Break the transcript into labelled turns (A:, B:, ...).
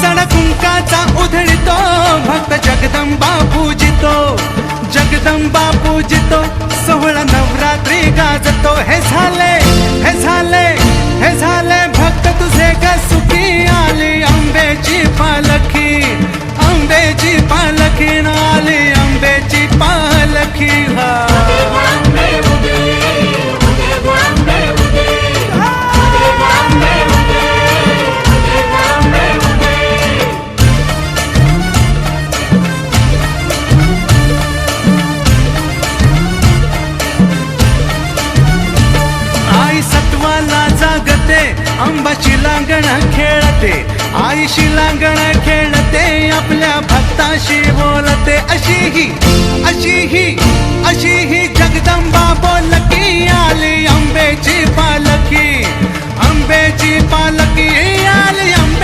A: सण कुंकाचा उधळितो भक्त जगदंबा पूजितो, जगदंबा पूजितो, सोहळा नवरात्री गाजतो। हे झाले हे झाले हे झाले भक्त तुझे ग सुखी, आली अंबेची पालखी, अंबेची पालखी आली अंबेची पालखी। आई सत्वाला जागते, अंबाची लांगण खेळते, आईशी लांगण खेळते, आपल्या भक्ताशी बोलते, अशी ही जगदंबा बोल